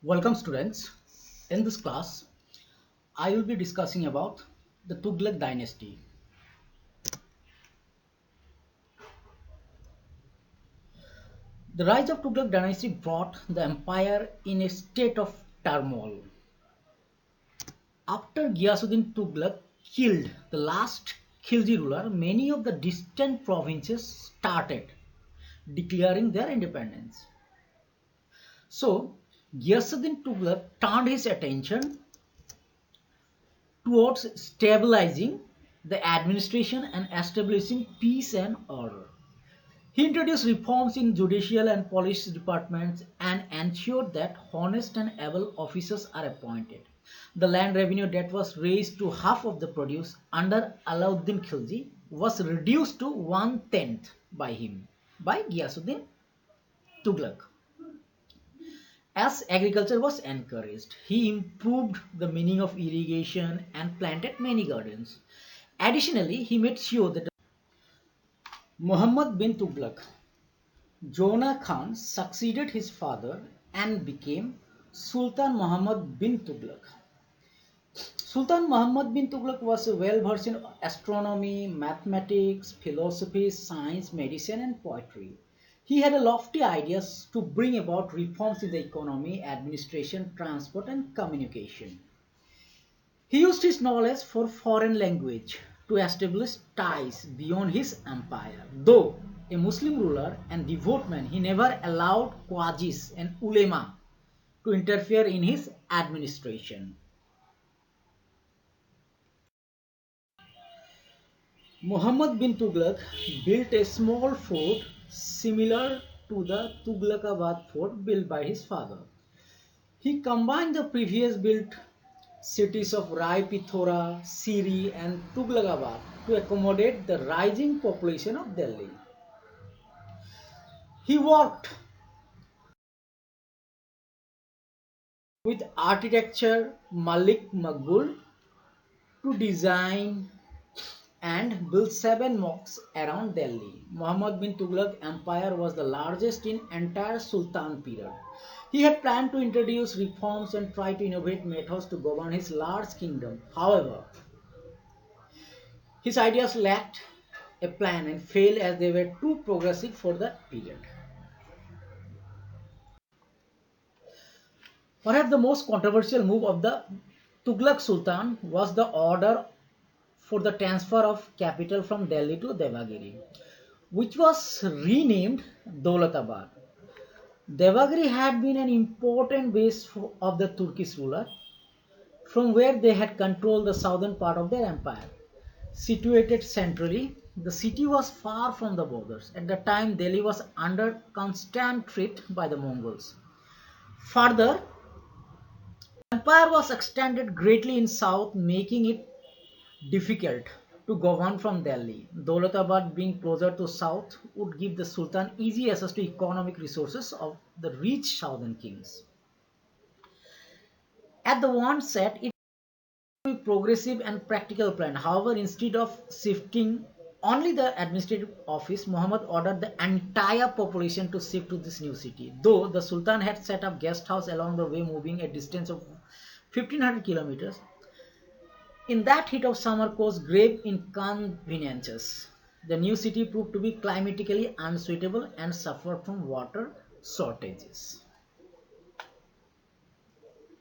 Welcome students. In this class, I will be discussing about the Tughlaq dynasty. The rise of Tughlaq dynasty brought the empire in a state of turmoil. After Ghiyasuddin Tughlaq killed the last Khilji ruler, many of the distant provinces started declaring their independence. So, Ghiyasuddin Tughlaq turned his attention towards stabilizing the administration and establishing peace and order. He introduced reforms in judicial and police departments and ensured that honest and able officers are appointed. The land revenue that was raised to half of the produce under Alauddin Khilji was reduced to one-tenth by him, by Ghiyasuddin Tughlaq. As agriculture was encouraged, he improved the meaning of irrigation and planted many gardens. Additionally, he made sure that Muhammad bin Tughlaq, Jonah Khan, succeeded his father and became Sultan Muhammad bin Tughlaq. Sultan Muhammad bin Tughlaq was well versed in astronomy, mathematics, philosophy, science, medicine, and poetry. He had lofty ideas to bring about reforms in the economy, administration, transport, and communication. He used his knowledge for foreign language to establish ties beyond his empire. Though a Muslim ruler and devout man, he never allowed qazis and ulema to interfere in his administration. Muhammad bin Tughlaq built a small fort similar to the Tughlaqabad fort built by his father. He combined the previous built cities of Rai Pithora, Siri, and Tughlaqabad to accommodate the rising population of Delhi. He worked with architecture Malik Maqbul to design and built seven mosques around Delhi. Muhammad bin Tughlaq empire was the largest in entire Sultan period. He had planned to introduce reforms and try to innovate methods to govern his large kingdom. However, his ideas lacked a plan and failed as they were too progressive for that period. Perhaps the most controversial move of the Tughlaq Sultan was the order for the transfer of capital from Delhi to Devagiri, which was renamed Dolatabad. Devagiri had been an important base of the Turkish ruler, from where they had controlled the southern part of their empire. Situated centrally, the city was far from the borders. At the time, Delhi was under constant threat by the Mongols. Further, the empire was extended greatly in south, making it difficult to govern from Delhi. Dolatabad being closer to south would give the Sultan easy access to economic resources of the rich southern kings. At the onset, it was a progressive and practical plan. However, instead of shifting only the administrative office, Muhammad ordered the entire population to shift to this new city. Though the Sultan had set up guest house along the way, moving a distance of 1500 kilometers, in that heat of summer caused grave inconveniences. The new city proved to be climatically unsuitable and suffered from water shortages.